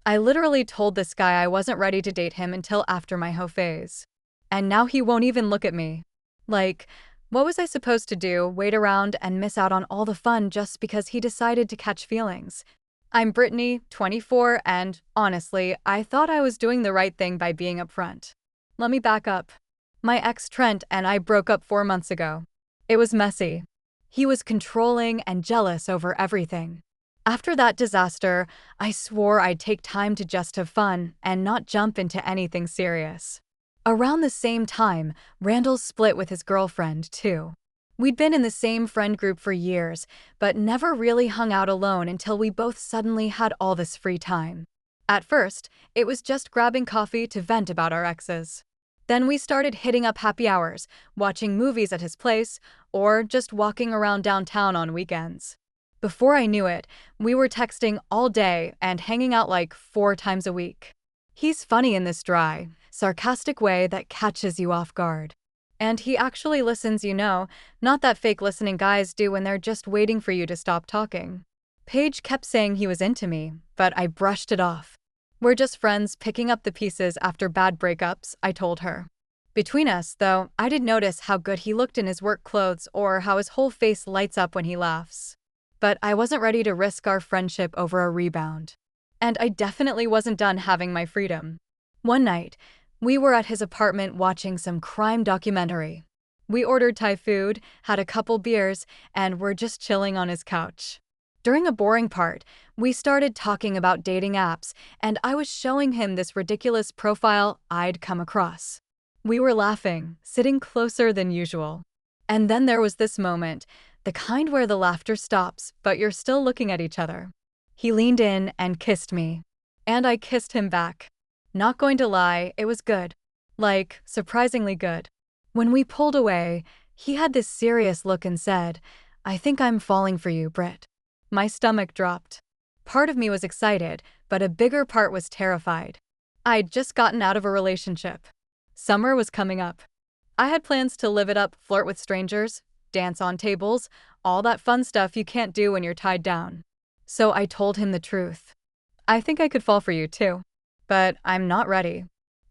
I literally told this guy I wasn't ready to date him until after my hoe phase. And now he won't even look at me. Like, what was I supposed to do, wait around and miss out on all the fun just because he decided to catch feelings? I'm Brittany, 24, and honestly, I thought I was doing the right thing by being upfront. Let me back up. My ex Trent and I broke up 4 months ago. It was messy. He was controlling and jealous over everything. After that disaster, I swore I'd take time to just have fun and not jump into anything serious. Around the same time, Randall split with his girlfriend, too. We'd been in the same friend group for years, but never really hung out alone until we both suddenly had all this free time. At first, it was just grabbing coffee to vent about our exes. Then we started hitting up happy hours, watching movies at his place, or just walking around downtown on weekends. Before I knew it, we were texting all day and hanging out like 4 times a week. He's funny in this dry, sarcastic way that catches you off guard. And he actually listens, not that fake listening guys do when they're just waiting for you to stop talking. Paige kept saying he was into me, but I brushed it off. We're just friends picking up the pieces after bad breakups, I told her. Between us, though, I did notice how good he looked in his work clothes or how his whole face lights up when he laughs. But I wasn't ready to risk our friendship over a rebound. And I definitely wasn't done having my freedom. One night, we were at his apartment watching some crime documentary. We ordered Thai food, had a couple beers, and were just chilling on his couch. During a boring part, we started talking about dating apps, and I was showing him this ridiculous profile I'd come across. We were laughing, sitting closer than usual. And then there was this moment, the kind where the laughter stops, but you're still looking at each other. He leaned in and kissed me. And I kissed him back. Not going to lie, it was good. Like, surprisingly good. When we pulled away, he had this serious look and said, "I think I'm falling for you, Britt." My stomach dropped. Part of me was excited, but a bigger part was terrified. I'd just gotten out of a relationship. Summer was coming up. I had plans to live it up, flirt with strangers, dance on tables, all that fun stuff you can't do when you're tied down. So I told him the truth. I think I could fall for you too. But I'm not ready.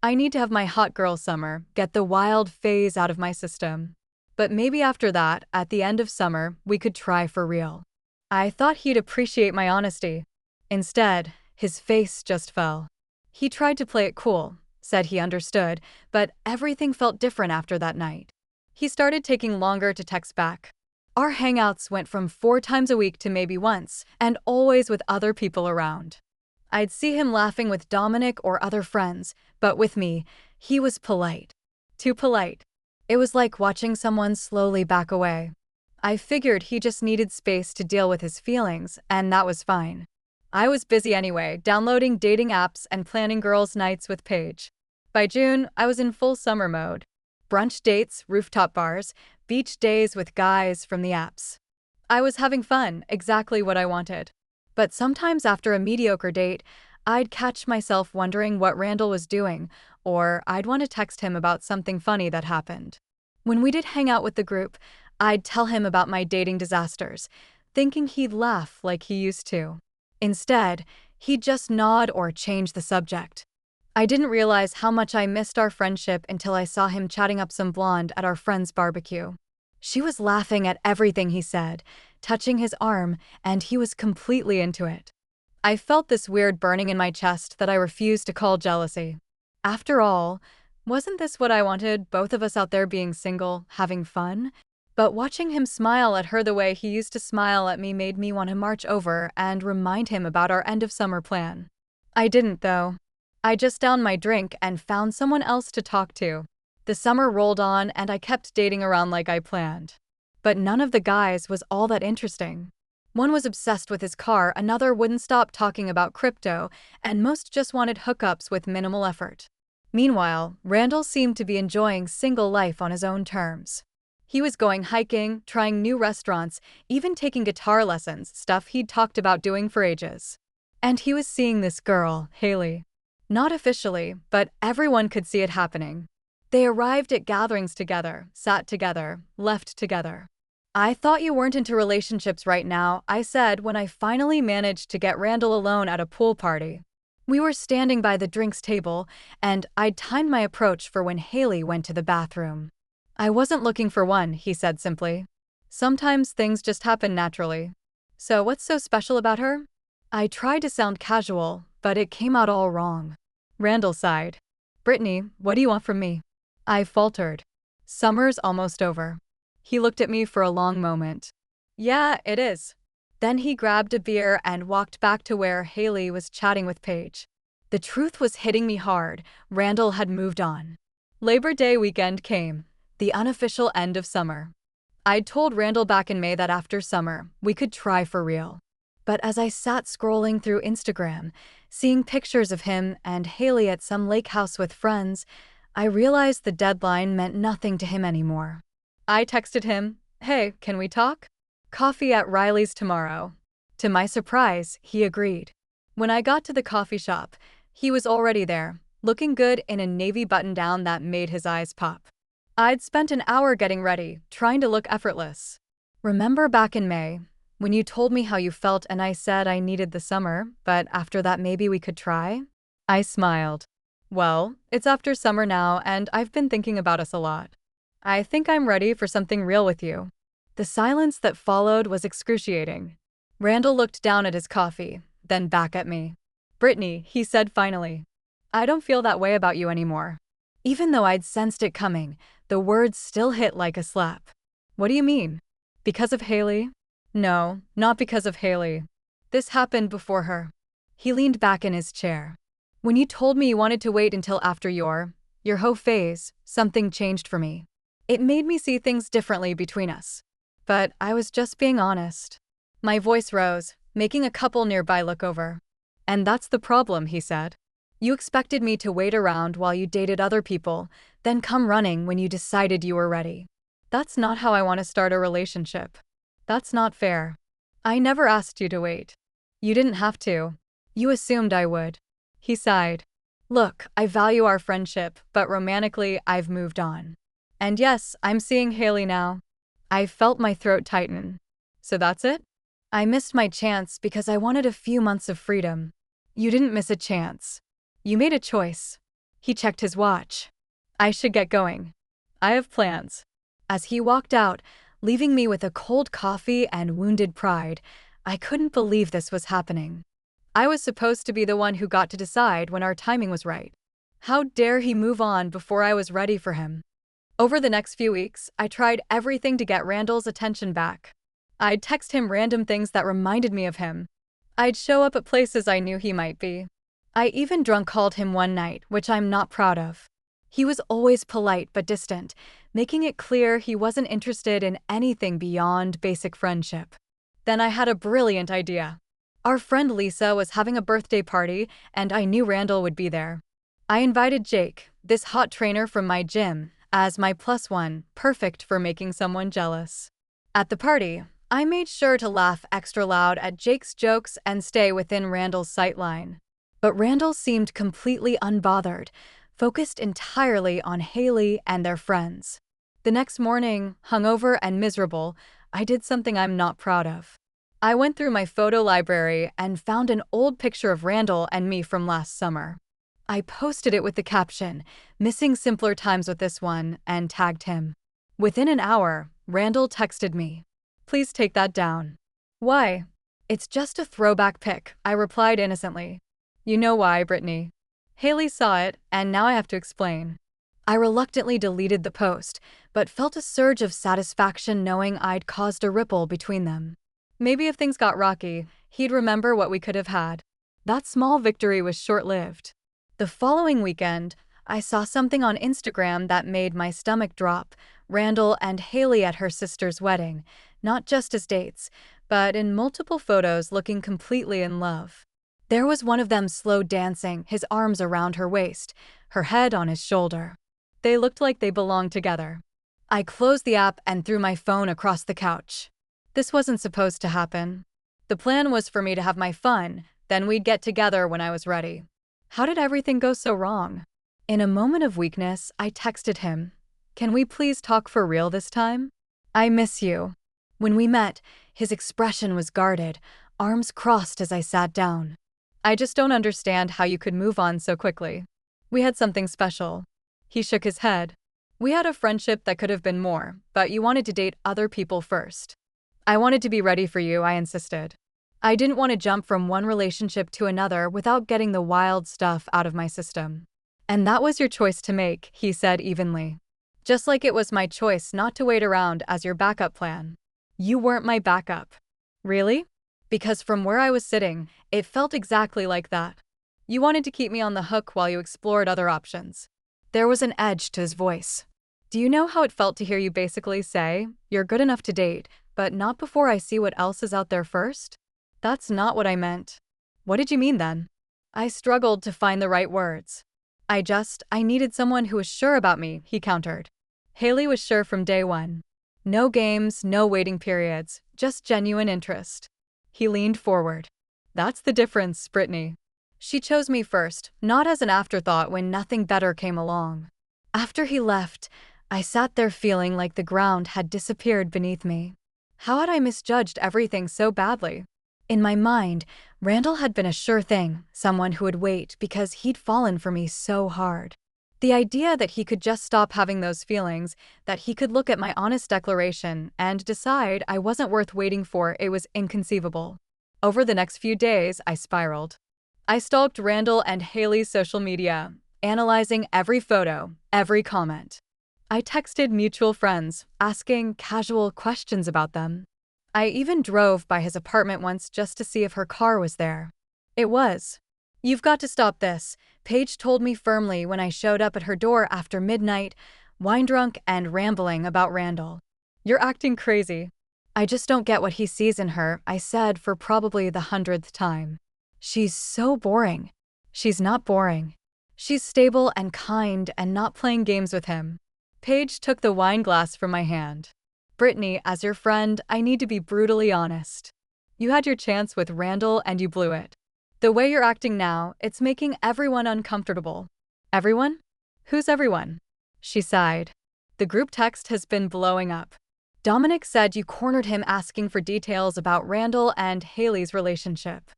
I need to have my hot girl summer, get the wild phase out of my system. But maybe after that, at the end of summer, we could try for real. I thought he'd appreciate my honesty. Instead, his face just fell. He tried to play it cool, said he understood, but everything felt different after that night. He started taking longer to text back. Our hangouts went from 4 times a week to maybe once, and always with other people around. I'd see him laughing with Dominic or other friends, but with me, he was polite. Too polite. It was like watching someone slowly back away. I figured he just needed space to deal with his feelings, and that was fine. I was busy anyway, downloading dating apps and planning girls' nights with Paige. By June, I was in full summer mode. Brunch dates, rooftop bars, beach days with guys from the apps. I was having fun, exactly what I wanted. But sometimes after a mediocre date, I'd catch myself wondering what Randall was doing, or I'd want to text him about something funny that happened. When we did hang out with the group, I'd tell him about my dating disasters, thinking he'd laugh like he used to. Instead, he'd just nod or change the subject. I didn't realize how much I missed our friendship until I saw him chatting up some blonde at our friend's barbecue. She was laughing at everything he said, touching his arm, and he was completely into it. I felt this weird burning in my chest that I refused to call jealousy. After all, wasn't this what I wanted, both of us out there being single, having fun? But watching him smile at her the way he used to smile at me made me want to march over and remind him about our end-of-summer plan. I didn't, though. I just downed my drink and found someone else to talk to. The summer rolled on and I kept dating around like I planned. But none of the guys was all that interesting. One was obsessed with his car, another wouldn't stop talking about crypto, and most just wanted hookups with minimal effort. Meanwhile, Randall seemed to be enjoying single life on his own terms. He was going hiking, trying new restaurants, even taking guitar lessons, stuff he'd talked about doing for ages. And he was seeing this girl, Haley. Not officially, but everyone could see it happening. They arrived at gatherings together, sat together, left together. "I thought you weren't into relationships right now," I said when I finally managed to get Randall alone at a pool party. We were standing by the drinks table, and I'd timed my approach for when Haley went to the bathroom. I wasn't looking for one, he said simply. Sometimes things just happen naturally. So what's so special about her? I tried to sound casual, but it came out all wrong. Randall sighed. Britney, what do you want from me? I faltered. Summer's almost over. He looked at me for a long moment. Yeah, it is. Then he grabbed a beer and walked back to where Haley was chatting with Paige. The truth was hitting me hard. Randall had moved on. Labor Day weekend came, the unofficial end of summer. I'd told Randall back in May that after summer, we could try for real. But as I sat scrolling through Instagram, seeing pictures of him and Haley at some lake house with friends, I realized the deadline meant nothing to him anymore. I texted him, "Hey, can we talk? Coffee at Riley's tomorrow." To my surprise, he agreed. When I got to the coffee shop, he was already there, looking good in a navy button-down that made his eyes pop. I'd spent an hour getting ready, trying to look effortless. Remember back in May, when you told me how you felt and I said I needed the summer, but after that maybe we could try? I smiled. Well, it's after summer now and I've been thinking about us a lot. I think I'm ready for something real with you. The silence that followed was excruciating. Randall looked down at his coffee, then back at me. Britney, he said finally. I don't feel that way about you anymore. Even though I'd sensed it coming, the words still hit like a slap. What do you mean? Because of Haley? No, not because of Haley. This happened before her. He leaned back in his chair. When you told me you wanted to wait until after your whole phase, something changed for me. It made me see things differently between us. But I was just being honest. My voice rose, making a couple nearby look over. And that's the problem, he said. You expected me to wait around while you dated other people, then come running when you decided you were ready. That's not how I want to start a relationship. That's not fair. I never asked you to wait. You didn't have to. You assumed I would. He sighed. Look, I value our friendship, but romantically, I've moved on. And yes, I'm seeing Haley now. I felt my throat tighten. So that's it? I missed my chance because I wanted a few months of freedom. You didn't miss a chance. You made a choice. He checked his watch. I should get going. I have plans. As he walked out, leaving me with a cold coffee and wounded pride, I couldn't believe this was happening. I was supposed to be the one who got to decide when our timing was right. How dare he move on before I was ready for him? Over the next few weeks, I tried everything to get Randall's attention back. I'd text him random things that reminded me of him. I'd show up at places I knew he might be. I even drunk called him one night, which I'm not proud of. He was always polite but distant, making it clear he wasn't interested in anything beyond basic friendship. Then I had a brilliant idea. Our friend Lisa was having a birthday party, and I knew Randall would be there. I invited Jake, this hot trainer from my gym, as my +1, perfect for making someone jealous. At the party, I made sure to laugh extra loud at Jake's jokes and stay within Randall's sightline. But Randall seemed completely unbothered, focused entirely on Haley and their friends. The next morning, hungover and miserable, I did something I'm not proud of. I went through my photo library and found an old picture of Randall and me from last summer. I posted it with the caption, "Missing simpler times with this one," and tagged him. Within an hour, Randall texted me. "Please take that down." Why? It's just a throwback pic, I replied innocently. You know why, Britney. Haley saw it, and now I have to explain. I reluctantly deleted the post, but felt a surge of satisfaction knowing I'd caused a ripple between them. Maybe if things got rocky, he'd remember what we could have had. That small victory was short-lived. The following weekend, I saw something on Instagram that made my stomach drop. Randall and Haley at her sister's wedding, not just as dates, but in multiple photos looking completely in love. There was one of them slow dancing, his arms around her waist, her head on his shoulder. They looked like they belonged together. I closed the app and threw my phone across the couch. This wasn't supposed to happen. The plan was for me to have my fun, then we'd get together when I was ready. How did everything go so wrong? In a moment of weakness, I texted him, "Can we please talk for real this time? I miss you." When we met, his expression was guarded, arms crossed as I sat down. I just don't understand how you could move on so quickly. We had something special. He shook his head. We had a friendship that could have been more, but you wanted to date other people first. I wanted to be ready for you, I insisted. I didn't want to jump from one relationship to another without getting the wild stuff out of my system. And that was your choice to make, he said evenly. Just like it was my choice not to wait around as your backup plan. You weren't my backup. Really? Because from where I was sitting, it felt exactly like that. You wanted to keep me on the hook while you explored other options. There was an edge to his voice. Do you know how it felt to hear you basically say, you're good enough to date, but not before I see what else is out there first? That's not what I meant. What did you mean then? I struggled to find the right words. I needed someone who was sure about me, he countered. Haley was sure from day one. No games, no waiting periods, just genuine interest. He leaned forward. That's the difference, Britney. She chose me first, not as an afterthought when nothing better came along. After he left, I sat there feeling like the ground had disappeared beneath me. How had I misjudged everything so badly? In my mind, Randall had been a sure thing, someone who would wait because he'd fallen for me so hard. The idea that he could just stop having those feelings, that he could look at my honest declaration and decide I wasn't worth waiting for, it was inconceivable. Over the next few days, I spiraled. I stalked Randall and Haley's social media, analyzing every photo, every comment. I texted mutual friends, asking casual questions about them. I even drove by his apartment once just to see if her car was there. It was. You've got to stop this, Paige told me firmly when I showed up at her door after midnight, wine-drunk and rambling about Randall. You're acting crazy. I just don't get what he sees in her, I said for probably the 100th time. She's so boring. She's not boring. She's stable and kind and not playing games with him. Paige took the wine glass from my hand. Britney, as your friend, I need to be brutally honest. You had your chance with Randall and you blew it. The way you're acting now, it's making everyone uncomfortable. Everyone? Who's everyone? She sighed. The group text has been blowing up. Dominic said you cornered him asking for details about Randall and Haley's relationship.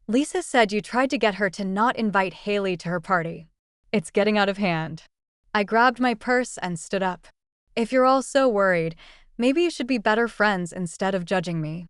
Lisa said you tried to get her to not invite Haley to her party. It's getting out of hand. I grabbed my purse and stood up. If you're all so worried, maybe you should be better friends instead of judging me.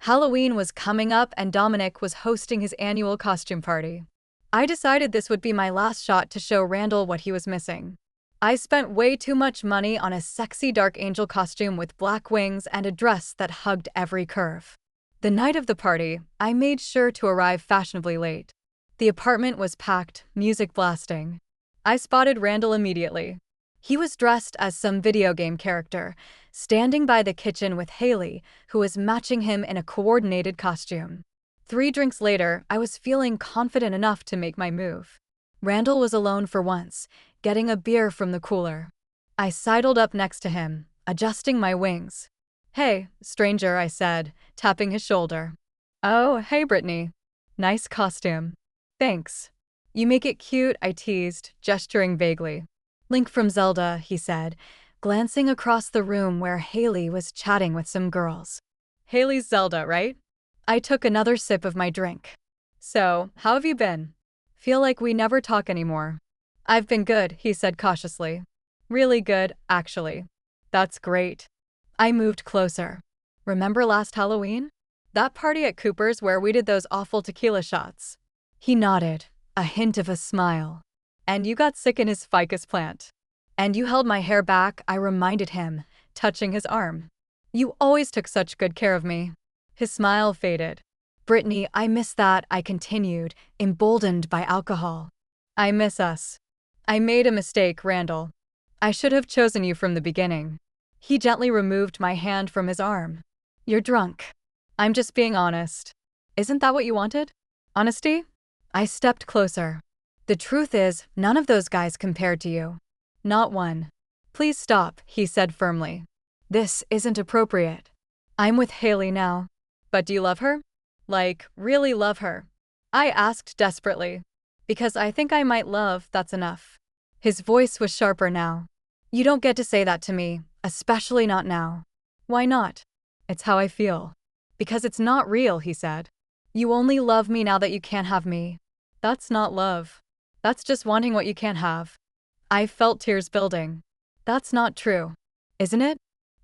Halloween was coming up and Dominic was hosting his annual costume party. I decided this would be my last shot to show Randall what he was missing. I spent way too much money on a sexy dark angel costume with black wings and a dress that hugged every curve. The night of the party, I made sure to arrive fashionably late. The apartment was packed, music blasting. I spotted Randall immediately. He was dressed as some video game character, standing by the kitchen with Haley, who was matching him in a coordinated costume. 3 drinks later, I was feeling confident enough to make my move. Randall was alone for once, getting a beer from the cooler. I sidled up next to him, adjusting my wings. Hey, stranger, I said, tapping his shoulder. Oh, hey, Britney. Nice costume. Thanks. You make it cute, I teased, gesturing vaguely. Link from Zelda, he said, glancing across the room where Haley was chatting with some girls. Haley's Zelda, right? I took another sip of my drink. So, how have you been? Feel like we never talk anymore. I've been good, he said cautiously. Really good, actually. That's great. I moved closer. Remember last Halloween? That party at Cooper's where we did those awful tequila shots. He nodded, a hint of a smile. And you got sick in his ficus plant. And you held my hair back, I reminded him, touching his arm. You always took such good care of me. His smile faded. Britney, I miss that, I continued, emboldened by alcohol. I miss us. I made a mistake, Randall. I should have chosen you from the beginning. He gently removed my hand from his arm. You're drunk. I'm just being honest. Isn't that what you wanted? Honesty? I stepped closer. The truth is, none of those guys compared to you. Not one. Please stop, he said firmly. This isn't appropriate. I'm with Haley now. But do you love her? Like, really love her? I asked desperately. Because I think I might love, that's enough. His voice was sharper now. You don't get to say that to me, especially not now. Why not? It's how I feel. Because it's not real, he said. You only love me now that you can't have me. That's not love. That's just wanting what you can't have. I felt tears building. That's not true. Isn't it?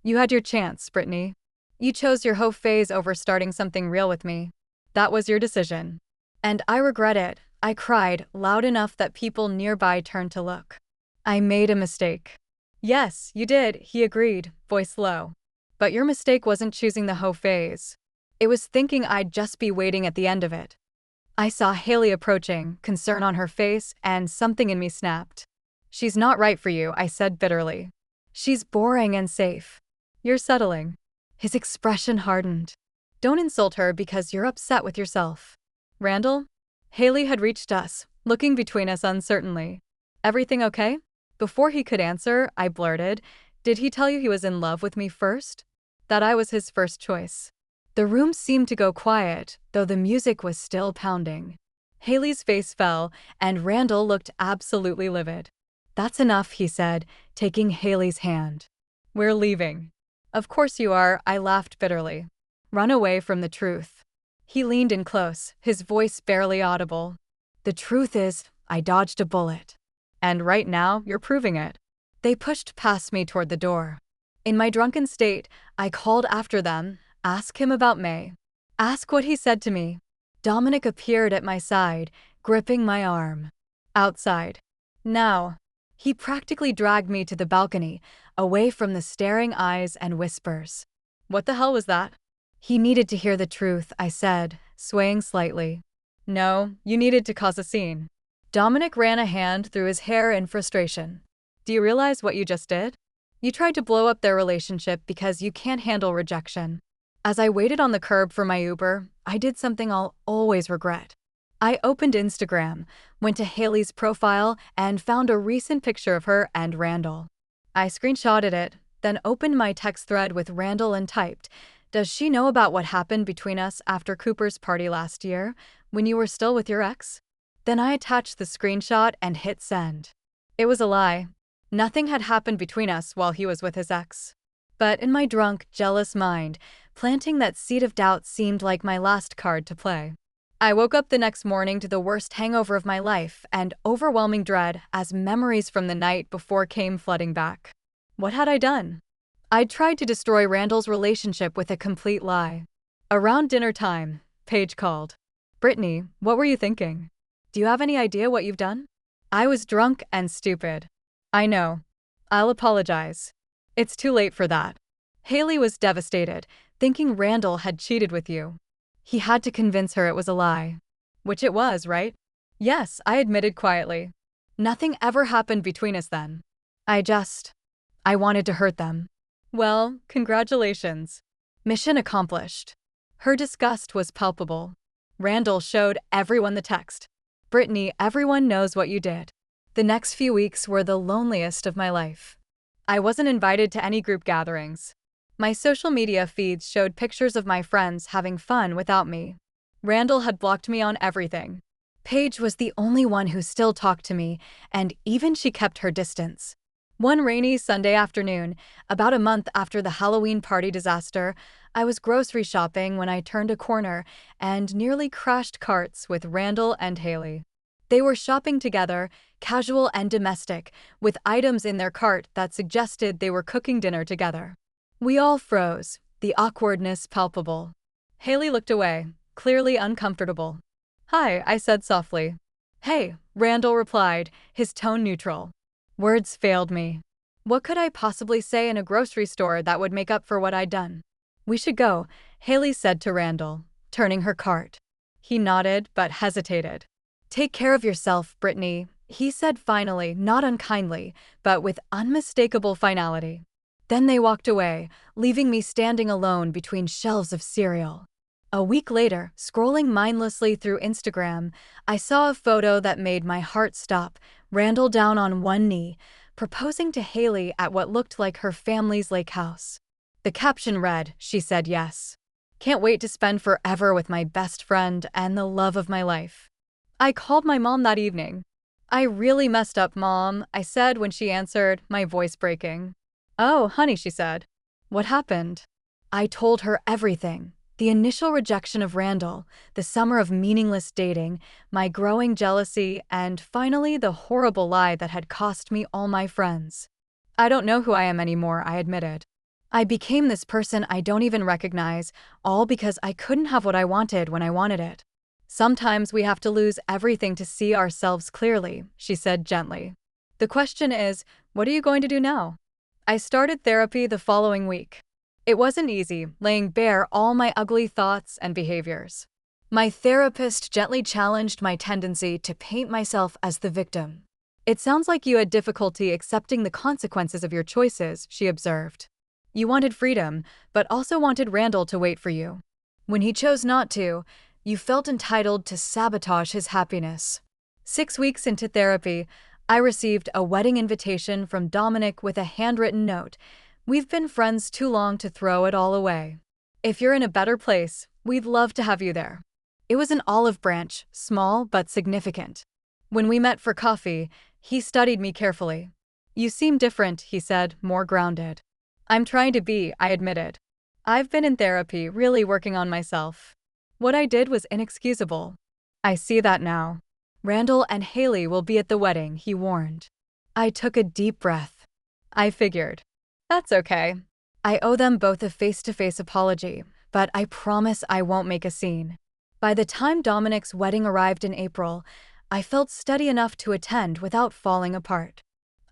You had your chance, Brittany. You chose your whole phase over starting something real with me. That was your decision. And I regret it. I cried, loud enough that people nearby turned to look. I made a mistake. Yes, you did, he agreed, voice low. But your mistake wasn't choosing the whole phase. It was thinking I'd just be waiting at the end of it. I saw Haley approaching, concern on her face, and something in me snapped. She's not right for you, I said bitterly. She's boring and safe. You're settling. His expression hardened. Don't insult her because you're upset with yourself. Randall? Haley had reached us, looking between us uncertainly. Everything okay? Before he could answer, I blurted, did he tell you he was in love with me first? That I was his first choice. The room seemed to go quiet, though the music was still pounding. Haley's face fell, and Randall looked absolutely livid. That's enough, he said, taking Haley's hand. We're leaving. Of course you are, I laughed bitterly. Run away from the truth. He leaned in close, his voice barely audible. The truth is, I dodged a bullet. And right now, you're proving it. They pushed past me toward the door. In my drunken state, I called after them, ask him about May. Ask what he said to me. Dominic appeared at my side, gripping my arm. Outside. Now. He practically dragged me to the balcony, away from the staring eyes and whispers. What the hell was that? He needed to hear the truth, I said, swaying slightly. No, you needed to cause a scene. Dominic ran a hand through his hair in frustration. Do you realize what you just did? You tried to blow up their relationship because you can't handle rejection. As I waited on the curb for my Uber, I did something I'll always regret. I opened Instagram, went to Haley's profile, and found a recent picture of her and Randall. I screenshotted it, then opened my text thread with Randall and typed, does she know about what happened between us after Cooper's party last year, when you were still with your ex? Then I attached the screenshot and hit send. It was a lie. Nothing had happened between us while he was with his ex. But in my drunk, jealous mind, planting that seed of doubt seemed like my last card to play. I woke up the next morning to the worst hangover of my life and overwhelming dread as memories from the night before came flooding back. What had I done? I'd tried to destroy Randall's relationship with a complete lie. Around dinner time, Paige called. Brittany, what were you thinking? Do you have any idea what you've done? I was drunk and stupid. I know. I'll apologize. It's too late for that. Haley was devastated, thinking Randall had cheated with you. He had to convince her it was a lie. Which it was, right? Yes, I admitted quietly. Nothing ever happened between us then. I wanted to hurt them. Well, congratulations. Mission accomplished. Her disgust was palpable. Randall showed everyone the text. Brittany, everyone knows what you did. The next few weeks were the loneliest of my life. I wasn't invited to any group gatherings. My social media feeds showed pictures of my friends having fun without me. Randall had blocked me on everything. Paige was the only one who still talked to me, and even she kept her distance. One rainy Sunday afternoon, about a month after the Halloween party disaster, I was grocery shopping when I turned a corner and nearly crashed carts with Randall and Haley. They were shopping together, casual and domestic, with items in their cart that suggested they were cooking dinner together. We all froze, the awkwardness palpable. Haley looked away, clearly uncomfortable. Hi, I said softly. Hey, Randall replied, his tone neutral. Words failed me. What could I possibly say in a grocery store that would make up for what I'd done? We should go, Haley said to Randall, turning her cart. He nodded, but hesitated. Take care of yourself, Brittany, he said finally, not unkindly, but with unmistakable finality. Then they walked away, leaving me standing alone between shelves of cereal. A week later, scrolling mindlessly through Instagram, I saw a photo that made my heart stop, Randall down on one knee, proposing to Haley at what looked like her family's lake house. The caption read, she said yes. Can't wait to spend forever with my best friend and the love of my life. I called my mom that evening. I really messed up, Mom, I said when she answered, my voice breaking. Oh, honey, she said. What happened? I told her everything. The initial rejection of Randall, the summer of meaningless dating, my growing jealousy, and finally the horrible lie that had cost me all my friends. I don't know who I am anymore, I admitted. I became this person I don't even recognize, all because I couldn't have what I wanted when I wanted it. Sometimes we have to lose everything to see ourselves clearly, she said gently. The question is, what are you going to do now? I started therapy the following week. It wasn't easy, laying bare all my ugly thoughts and behaviors. My therapist gently challenged my tendency to paint myself as the victim. It sounds like you had difficulty accepting the consequences of your choices, she observed. You wanted freedom, but also wanted Randall to wait for you. When he chose not to, you felt entitled to sabotage his happiness. 6 weeks into therapy, I received a wedding invitation from Dominic with a handwritten note. We've been friends too long to throw it all away. If you're in a better place, we'd love to have you there. It was an olive branch, small but significant. When we met for coffee, he studied me carefully. You seem different, he said, more grounded. I'm trying to be, I admitted. I've been in therapy, really working on myself. What I did was inexcusable. I see that now. Randall and Haley will be at the wedding, he warned. I took a deep breath. I figured. That's okay. I owe them both a face-to-face apology, but I promise I won't make a scene. By the time Dominic's wedding arrived in April, I felt steady enough to attend without falling apart.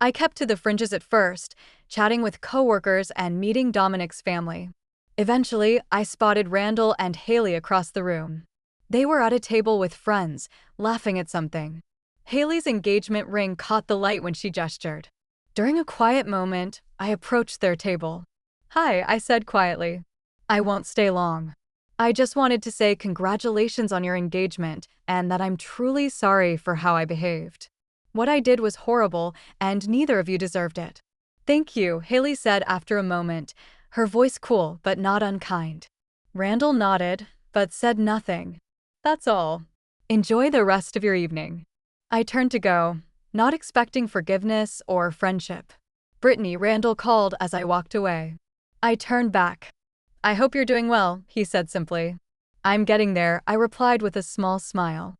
I kept to the fringes at first, chatting with coworkers and meeting Dominic's family. Eventually, I spotted Randall and Haley across the room. They were at a table with friends, laughing at something. Haley's engagement ring caught the light when she gestured. During a quiet moment, I approached their table. Hi, I said quietly. I won't stay long. I just wanted to say congratulations on your engagement and that I'm truly sorry for how I behaved. What I did was horrible, and neither of you deserved it. Thank you, Haley said after a moment, her voice cool but not unkind. Randall nodded, but said nothing. That's all. Enjoy the rest of your evening. I turned to go, not expecting forgiveness or friendship. Britney, Randall called as I walked away. I turned back. I hope you're doing well, he said simply. I'm getting there, I replied with a small smile.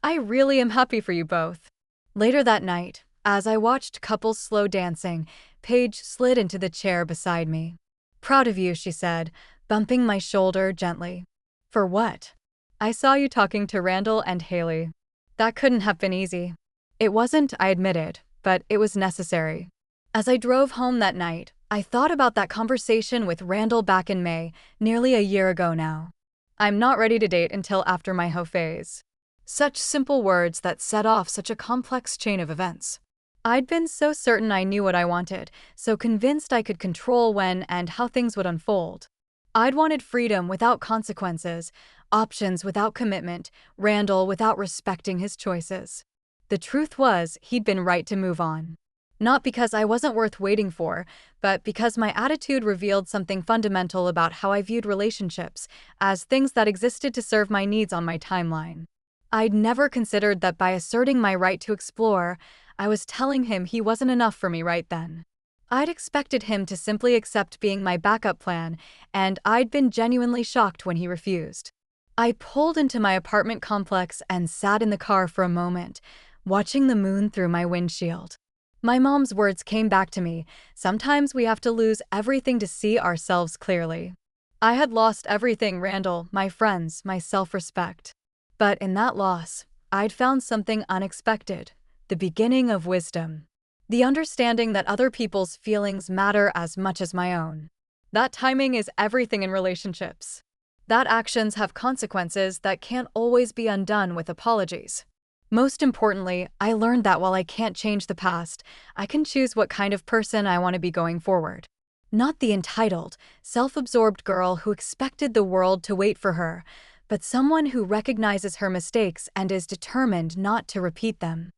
I really am happy for you both. Later that night, as I watched couples slow dancing, Paige slid into the chair beside me. Proud of you, she said, bumping my shoulder gently. For what? I saw you talking to Randall and Haley. That couldn't have been easy. It wasn't, I admitted, but it was necessary. As I drove home that night, I thought about that conversation with Randall back in May, nearly a year ago now. I'm not ready to date until after my hoe phase. Such simple words that set off such a complex chain of events. I'd been so certain I knew what I wanted, so convinced I could control when and how things would unfold. I'd wanted freedom without consequences, options without commitment, Randall without respecting his choices. The truth was, he'd been right to move on. Not because I wasn't worth waiting for, but because my attitude revealed something fundamental about how I viewed relationships, as things that existed to serve my needs on my timeline. I'd never considered that by asserting my right to explore, I was telling him he wasn't enough for me right then. I'd expected him to simply accept being my backup plan, and I'd been genuinely shocked when he refused. I pulled into my apartment complex and sat in the car for a moment, watching the moon through my windshield. My mom's words came back to me, sometimes we have to lose everything to see ourselves clearly. I had lost everything, Randall, my friends, my self-respect. But in that loss, I'd found something unexpected, the beginning of wisdom. The understanding that other people's feelings matter as much as my own. That timing is everything in relationships. That actions have consequences that can't always be undone with apologies. Most importantly, I learned that while I can't change the past, I can choose what kind of person I want to be going forward. Not the entitled, self-absorbed girl who expected the world to wait for her, but someone who recognizes her mistakes and is determined not to repeat them.